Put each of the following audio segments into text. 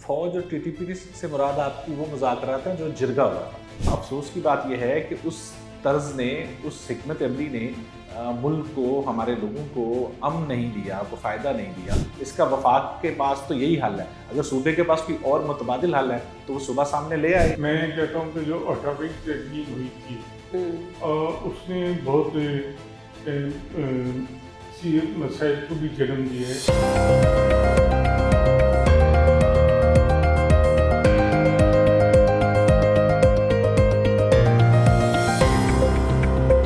फौज और टीटीपी से मुराद आपकी वो मुज़ाकरात हैं जो जिरगा हुआ था। अफसोस की बात यह है कि उस तर्ज ने, उस हिकमत अमली ने मुल्क को, हमारे लोगों को अमन नहीं दिया, को फ़ायदा नहीं दिया। इसका वफाक के पास तो यही हल है। अगर सूबे के पास कोई और मुतबादिल हल है तो वो सुबह सामने ले आए। मैं कहता हूँ कि जो अठारहवीं तहरीक हुई थी उसने बहुत सी मसाइल को भी जन्म दिया है।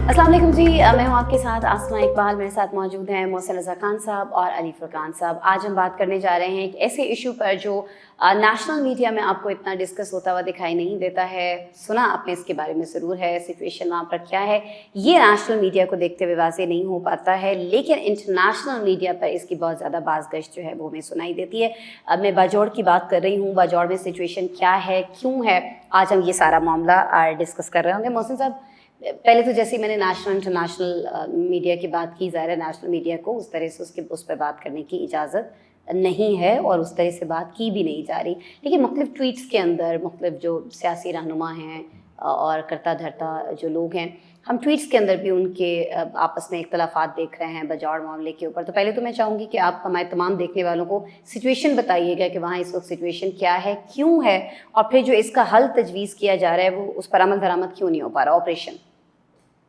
अस्सलाम वालेकुम जी, मैं हूँ आपके साथ आसमा इकबाल। मेरे साथ मौजूद हैं मोहसिन रज़ा खान साहब और अली फुरकान साहब। आज हम बात करने जा रहे हैं एक ऐसे इशू पर जो नेशनल मीडिया में आपको इतना डिस्कस होता हुआ दिखाई नहीं देता है। सुना आपने इसके बारे में ज़रूर है, सिचुएशन वहाँ पर क्या है ये नेशनल मीडिया को देखते हुए वाज़ेह नहीं हो पाता है, लेकिन इंटरनेशनल मीडिया पर इसकी बहुत ज़्यादा बाज़गश्त जो है वो हमें सुनाई देती है। अब मैं बाजौड़ की बात कर रही हूँ। बाजौड़ में सिचुएशन क्या है, क्यों है, आज हम ये सारा मामला डिस्कस कर रहे होंगे। मोहसिन साहब, पहले तो जैसे मैंने नेशनल इंटरनेशनल मीडिया की बात की, ज़ाहिर है नेशनल मीडिया को उस तरह से उस पर बात करने की इजाज़त नहीं है और उस तरह से बात की भी नहीं जा रही, लेकिन मुख्तलिफ ट्वीट्स के अंदर मुख्तलिफ जो सियासी रहनुमा हैं और करता धरता जो लोग हैं, हम ट्वीट्स के अंदर भी उनके आपस में इख्तलाफात देख रहे हैं बाजौड़ मामले के ऊपर। तो पहले तो मैं चाहूँगी कि आप हमारे तमाम देखने वालों को सिचुएशन बताइएगा कि वहाँ इस वक्त सिचुएशन क्या है, क्यों है, और फिर जो इसका हल तजवीज़ किया जा रहा है वो उस पर अमल दरामद क्यों नहीं हो पा रहा ऑपरेशन।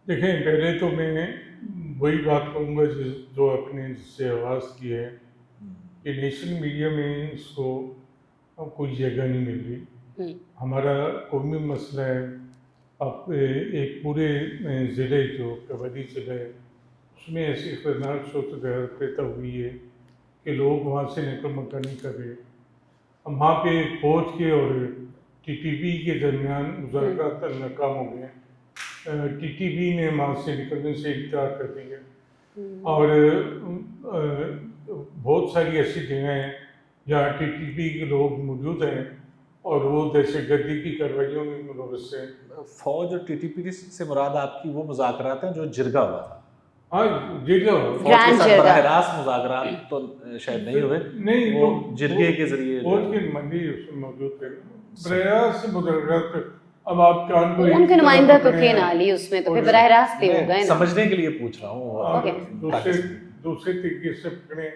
देखें, पहले तो मैं वही बात कहूँगा जो आपने जिससे आवाज़ की है कि नेशनल मीडिया में इसको कोई जगह नहीं मिल रही। हमारा कौमी मसला है। अब एक पूरे ज़िले जो कबड्डी ज़िला है उसमें ऐसी खतरनाक सूरत पैदा हुई है कि लोग वहाँ से निकल मक्का नहीं कर रहे। अब वहाँ पे फौज के और टीटीपी के दरमियान मुज़ाकरात नाकाम हो गए। टीटीपी ने वहाँ से निकलने से इनकार कर दिया और बहुत सारी ऐसी जगह हैं जहाँ टीटीपी के लोग मौजूद हैं और वो दहशतगर्दी की कार्रवाइयों में मुलव्वस हैं। फौज और टीटीपी से मुराद आपकी वो मुज़ाकरात हैं जो जिरगा हुआ था। हाँ, जिरगा फौज के साथ बराह रास्त मुज़ाकरात तो शायद नहीं हुए, नहीं, वो जिरगे के जरिए फौज के नुमाइंदे उसमें मौजूद थे। बराह रास्त मुज़ाकरात, अब आप कान को उनके नुमाइंदा तो थे ना अली उसमें, तो फिर बराह रास्त भी हो गए ना। समझने के लिए पूछ रहा हूँ। दूसरे तरीके से पकड़े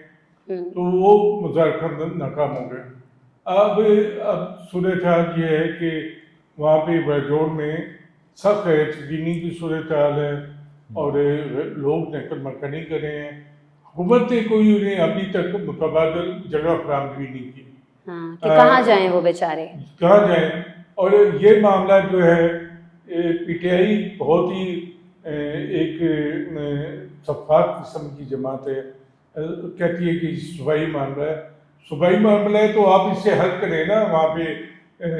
तो वो मुज़ाकरात नाकाम हो गए। अब सूरत हाल ये है कि वहाँ पे बाजौड़ में सख्त यकीनी की सूरत हाल है और लोग नकल मक्का नहीं कर रहे हैं। हुकूमत ने कोई उन्हें अभी तक मुतबादल जगह फराहम भी नहीं की। हाँ, कि कहाँ जाएं वो बेचारे, कहाँ जाएं। और ये मामला जो है पीटीआई बहुत ही एक सफात किस्म की जमात है। कहती है कि सूबाई मामला है, सूबाई मामला है तो आप इससे हल करें ना, वहाँ पे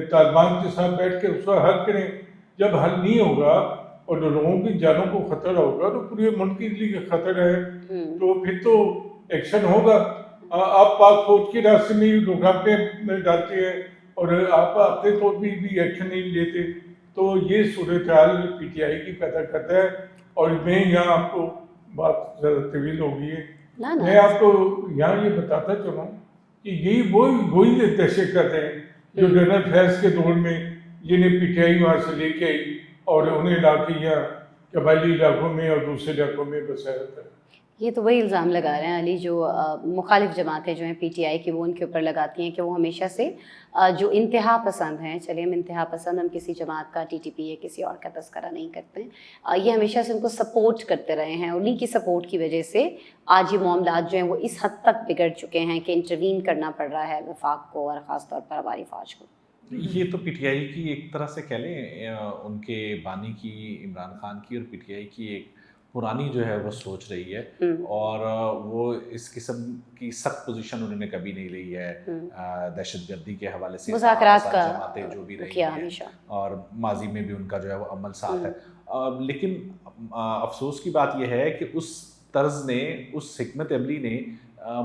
तालिबान के साथ बैठ के उसका हल करें। जब हल नहीं होगा और लोगों की जानों को खतरा होगा तो पूरे मुल्क के लिए खतरा है, तो फिर तो एक्शन होगा। आप पाक फौज के रास्ते में रुकावटें डालते हैं और आप अपने तौर पर भी एक्शन नहीं लेते, तो ये सूरत हाल पीटीआई की पैदा करता है। और मैं यहाँ आपको बात ज़्यादा तवील हो गई है, मैं आपको यहाँ ये बताता चलूँ कि यही वही दहशतगर्द हैं जो जनरल फैज़ के दौर में जिन्हें पीटीआई वहाँ से लेके आई और उन्हें ला के यहाँ कबायली इलाकों में और दूसरे इलाकों में बसाया था। ये तो वही इल्ज़ाम लगा रहे हैं अली जो मुखालिफ जमातें जो हैं पीटीआई की, वो उनके ऊपर लगाती हैं कि वो हमेशा से जो इंतहा पसंद हैं, चलिए हम इंतहा पसंद, हम किसी जमात का, टीटीपी या किसी और का तस्करा नहीं करते हैं, ये हमेशा से उनको सपोर्ट करते रहे हैं। उन्हीं की सपोर्ट की वजह से आज ये मामला जो हैं वो इस हद तक बिगड़ चुके हैं कि इंटरवीन करना पड़ रहा है वफाक को और ख़ास तौर पर हमारी फ़ौज को। ये तो पीटीआई की एक तरह से कह लें, उनके बानी की, इमरान खान की और पीटीआई की एक पुरानी जो है वो सोच रही है और वो इस किस्म की सख्त पोजीशन उन्होंने कभी नहीं ली है। दहशतगर्दी के हवाले से मुज़ाकरात का जमातें जो भी रही हैं और माजी में भी उनका जो है वो अमल साथ है। लेकिन अफसोस की बात यह है कि उस तर्ज ने, उस हिकमत अमली ने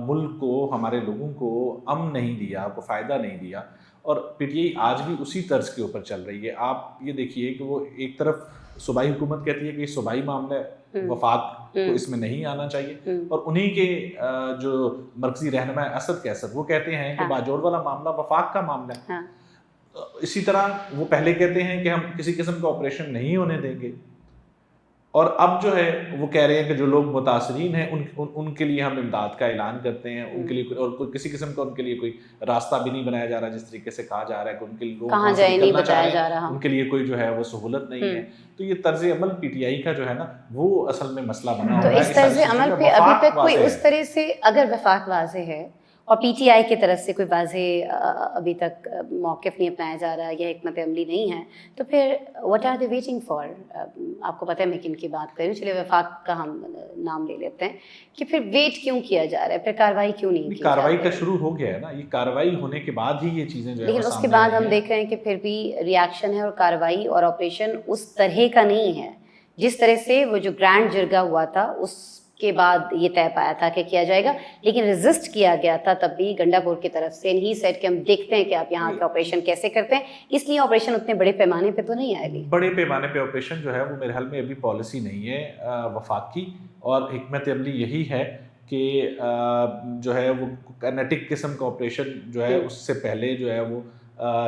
मुल्क को, हमारे लोगों को अमन नहीं दिया, को फ़ायदा नहीं दिया और पीटीआई आज भी उसी तर्ज के ऊपर चल रही है। आप ये देखिए कि वो एक तरफ सूबाई हुकूमत कहती है कि सूबाई मामला है, वफाक को इसमें नहीं आना चाहिए, और उन्हीं के जो मरकजी रहनुमा असद कैसर वो कहते हैं कि बाजोड़ वाला मामला वफाक का मामला है। इसी तरह वो पहले कहते हैं कि हम किसी किस्म का ऑपरेशन नहीं होने देंगे, और अब जो है वो कह रहे हैं कि जो लोग मुतासरीन हैं उनके लिए हम इमदाद का ऐलान करते हैं, उनके लिए और कोई किसी किस्म का उनके लिए कोई रास्ता भी नहीं बनाया जा रहा, जिस तरीके से कहा जा रहा है कि उनके लोग कहाँ जाए नहीं बताया जा रहा, उनके लिए कोई जो है वो सहूलत नहीं है। तो ये तर्ज अमल पीटीआई का जो है ना वो असल में मसला बना हुआ है। तो इस तर्ज अमल पे अभी तक कोई उस तरह से अगर वफाक वाज़ेह है और पीटीआई की तरफ से कोई वाज़ेह अभी तक मौक़िफ़ नहीं अपनाया जा रहा या हिकमत अमली नहीं है, तो फिर what are they waiting for? आपको पता है मैं किन की बात कर रही हूँ, चलिए वफाक का हम नाम ले लेते हैं कि फिर वेट क्यों किया जा रहा है, फिर कार्रवाई क्यों नहीं की? कार्रवाई का शुरू हो गया है ना, ये कार्रवाई होने के बाद ही ये चीज़ें जो है, लेकिन उसके बाद हम देख रहे हैं कि फिर भी रिएक्शन है और कार्रवाई और ऑपरेशन उस तरह का नहीं है जिस तरह से वो जो ग्रैंड जिरगा हुआ था उसके बाद ये तय पाया था कि किया जाएगा, लेकिन रेजिस्ट किया गया था तब भी गंडापुर की तरफ से। ही सेड कि हम देखते हैं कि आप यहाँ का ऑपरेशन कैसे करते हैं, इसलिए ऑपरेशन उतने बड़े पैमाने पे तो नहीं आएगी। बड़े पैमाने पे ऑपरेशन जो है वो मेरे ख्याल में अभी पॉलिसी नहीं है वफाक की, और हिकमत अमली यही है कि जो है वो काइनेटिक किस्म का ऑपरेशन जो है उससे पहले जो है वो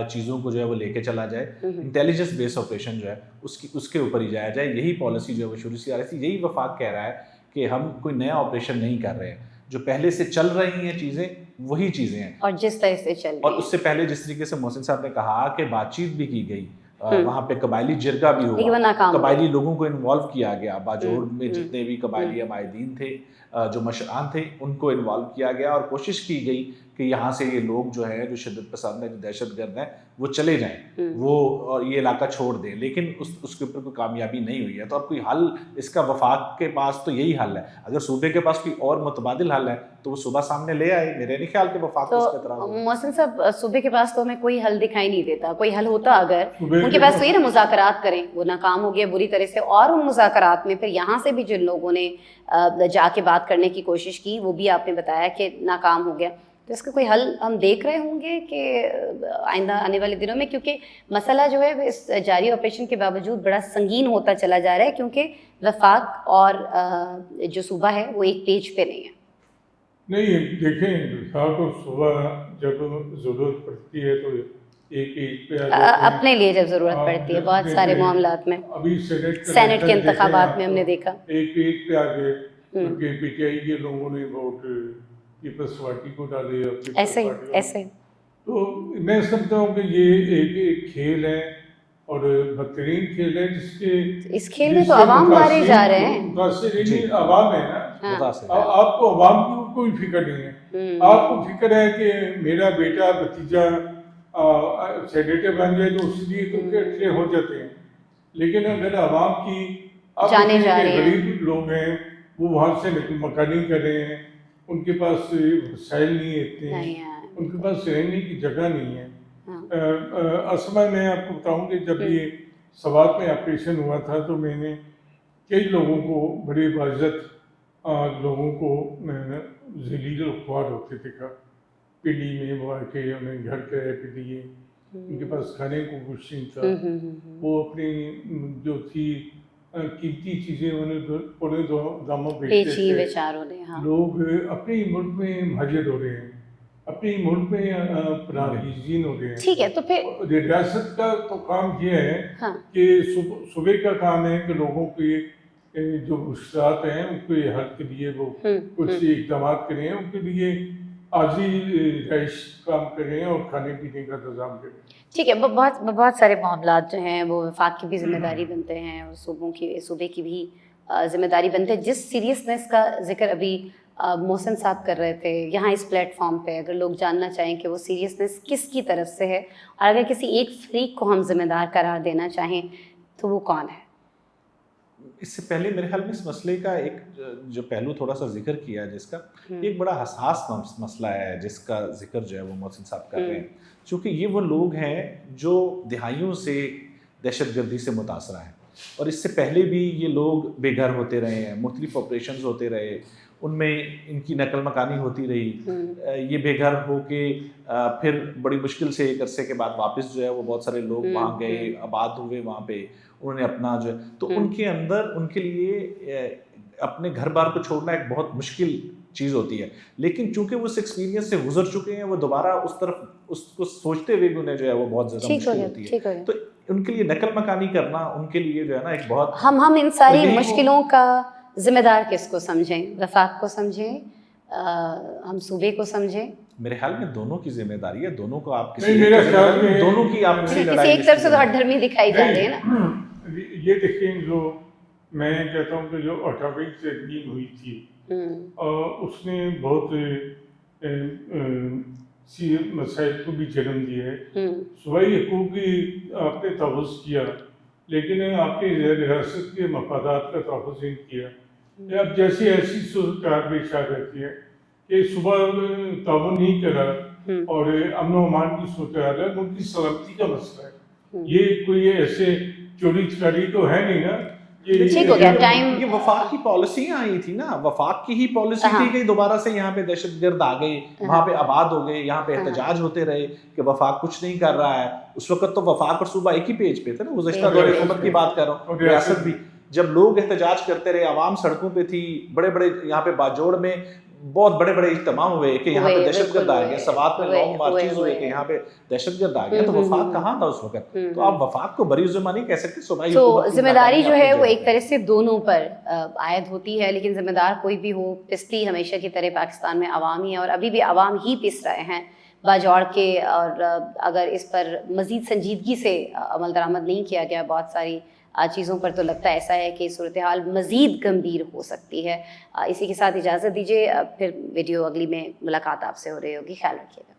चीज़ों को जो है वो लेके चला जाए, इंटेलिजेंस बेस्ड ऑपरेशन जो है उसके ऊपर ही जाया जाए। यही पॉलिसी जो है वो शुरू से आ रही थी, यही वफाक कह रहा है कि हम कोई नया ऑपरेशन नहीं कर रहे हैं, जो पहले से चल रही हैं चीज़ें वही चीज़ें हैं और जिस तरह से चल रही और उससे पहले जिस तरीके से मोहसिन साहब ने कहा कि बातचीत भी की गई, वहाँ पे कबायली जिरगा भी हुआ, कबायली लोगों को इन्वॉल्व किया गया, बाजोड़ में जितने भी कबायली अमायदीन थे, जो मशरान थे, उनको इन्वॉल्व किया गया और कोशिश की गई कि यहाँ से ये लोग जो है जो शिद्दत पसंद है, जो दहशत गर्द हैं, वो चले जाएं, वो और ये इलाका छोड़ दें, लेकिन उसके ऊपर कोई कामयाबी नहीं हुई है। तो अब कोई हल इसका वफाक के पास तो यही हल है, अगर सूबे के पास कोई और मुतबादिल हल है तो वो सुबह सामने ले आए। मेरे नहीं ख्याल के वफाक तो उस पे तरह मोहसिन साहब सूबे के पास तो हमें कोई हल दिखाई नहीं देता। कोई हल होता अगर उनके पास तो ये ना मुज़ाकरात करें, वो नाकाम हो गया बुरी तरह से, और उन मुज़ाकरात में फिर यहाँ से भी जिन लोगों ने जाके बात करने की कोशिश की वो भी आपने बताया कि नाकाम हो गया। तो इसका कोई हल हम देख रहे होंगे कि आइंदा आने वाले दिनों में, क्योंकि मसला जो है इस जारी ऑपरेशन के बावजूद बड़ा संगीन होता चला जा रहा है, क्योंकि वफाक और जो सूबा है वो एक पेज पे नहीं है। नहीं, देखें वफाक और सूबा जब ज़रूरत पड़ती है तो एक पेज पे अपने लिए जब ज़रूरत पड़ती है बहुत सारे मामलात में, अभी सेनेट के इंतखाबात में हमने देखा एक पेज पे आ गए क्योंकि पीटीआई के लोगों ने वोट पीपल्स पार्टी को डाले, ऐसे तो मैं समझता हूँ कि ये एक खेल है और बदतरीन खेल है जिसके इस खेल में तो अवाम मारे जा रहे हैं। अवाम है ना, आपको अवाम की कोई फिक्र नहीं है, आपको फिक्र है कि मेरा बेटा भतीजा सेनेटर बन जाए तो उसलिए तो खड़े हो जाते हैं। लेकिन अगर अवाम की जाने जा रहे गरीब लोग हैं वो वहाँ से मकानी कर रहे हैं, उनके पास वसाइल नहीं है इतने, उनके पास रहने की जगह नहीं है। असमा मैं आपको बताऊं कि जब ये सवात में ऑपरेशन हुआ था तो मैंने कई लोगों को बड़ी बाइज्जत लोगों को ज़लील ख्वार होते देखा, पिंडी में वो आके उन्हें घर किराए पे दिए, उनके पास खाने को कुछ नहीं था, वो अपनी जो थी कीमती चीज़ें उन्हें पूरे दामों बेचते थे। लोग अपने मुल्क में महाजिर हो रहे हैं, अपने मुल्क में पनाहगीज़ीन हो रहे हैं। ठीक है, तो फिर रियासत का तो काम ये है कि सूबे का काम है कि लोगों के जो मुश्किलात हैं उनके हल के लिए वो कुछ इक़दाम करें, उनके लिए आजी रहाइश काम करें और खाने पीने का इंतज़ाम करें। ठीक है, बहुत सारे मामलात जो हैं वो वफाक की भी जिम्मेदारी बनते हैं और सूबे की भी जिम्मेदारी बनते हैं। जिस सीरियसनेस का जिक्र अभी मोहसिन साहब कर रहे थे यहाँ इस प्लेटफॉर्म पे, अगर लोग जानना चाहें कि वो सीरियसनेस किसकी तरफ से है और अगर किसी एक फ्रीक को हम जिम्मेदार करार देना चाहें तो वो कौन है? इससे पहले मेरे ख्याल में इस मसले का एक जो पहलू थोड़ा सा जिक्र किया जिसका एक बड़ा हसास मसला है जिसका जिक्र जो है वो मोहसिन साहब कर रहे हैं, क्योंकि ये वो लोग हैं जो दिहाइयों से दहशतगर्दी से मुतासर हैं और इससे पहले भी ये लोग बेघर होते रहे हैं, मुख्तलिफ ऑपरेशंस होते रहे ان میں ان کی نقل مکانی ہوتی رہی. یہ بے گھر ہو کے پھر بڑی مشکل سے ایک عرصے کے بعد واپس جو ہے وہ بہت سارے لوگ وہاں گئے, آباد ہوئے وہاں پہ, انہوں نے اپنا جو ہے, تو ان کے اندر ان کے لیے اپنے گھر بار کو چھوڑنا ایک بہت مشکل چیز ہوتی ہے. لیکن چونکہ وہ اس ایکسپیرینس سے گزر چکے ہیں, وہ دوبارہ اس طرف اس کو سوچتے ہوئے بھی انہیں جو ہے وہ بہت زیادہ مشکل ہوتی ہے. تو ان کے لیے نقل مکانی کرنا ان کے لیے جو ہے نا ایک بہت, ہم ان ساری مشکلوں کا ذمہ دار کس کو سمجھیں؟ وفاق کو سمجھیں, ہم صوبے کو سمجھیں؟ میرے خیال میں دونوں کی ذمہ داری ہے, دونوں کو آپ دونوں کی آپ کسی ایک طرف سے تو ہٹ دھرمی دکھائی جا رہی ہے نا. یہ دیکھیں, جو میں کہتا ہوں کہ جو 28 تدوین ہوئی تھی اور اس نے بہت سی مسائل کو بھی جنم دیا ہے. صوبائی حقوق کی آپ نے تحفظ کیا, لیکن آپ کی ریاست کے مفادات کا تحفظ نہیں کیا. اب جیسی ایسی صورتحال پیش آ جاتی ہے کہ صبح تعاون نہیں کرا اور امن و امان کی صورتحال ہے, ملک کی سلامتی کا مسئلہ ہے. یہ کوئی ایسے چوری چکاری تو ہے نہیں نا. ٹھیک ہو گیا ٹائم. یہ وفاق کی پالیسیاں آئی تھی نا, وفاق کی ہی پالیسی تھی کہ دوبارہ سے یہاں پہ دہشت گرد آ گئے, وہاں پہ آباد ہو گئے, یہاں پہ احتجاج ہوتے رہے کہ وفاق کچھ نہیں کر رہا ہے. اس وقت تو وفاق اور صوبہ ایک ہی پیج پہ تھے نا, گزشتہ دور حکومت کی بات کر رہا ہوں, ریاست بھی. جب لوگ احتجاج کرتے رہے, عوام سڑکوں پہ تھی, بڑے بڑے یہاں پہ باجوڑ میں بہت بڑے بڑے اجتماع ہوئے کہ یہاں پہ دہشت گرد آ گیا, سوات میں لانگ مارچز ہوئے کہ یہاں پہ دہشت گرد آ گیا. تو وفاق کہاں تھا اس وقت؟ تو آپ وفاق کو بری ذمہ نہیں کہہ سکتے. تو ذمہ داری جو ہے وہ ایک طرح سے دونوں پر عائد ہوتی ہے, لیکن ذمہ دار کوئی بھی ہو, پستی ہمیشہ کی طرح پاکستان میں عوام ہی ہے اور ابھی بھی عوام ہی پس رہے ہیں باجوڑ کے. اور اگر اس پر مزید سنجیدگی سے عمل درآمد نہیں کیا گیا بہت ساری چیزوں پر, تو لگتا ہے ایسا ہے کہ صورتحال مزید گمبھیر ہو سکتی ہے. اسی کے ساتھ اجازت دیجیے, پھر ویڈیو اگلی میں ملاقات آپ سے ہو رہی ہوگی. خیال رکھیے گا.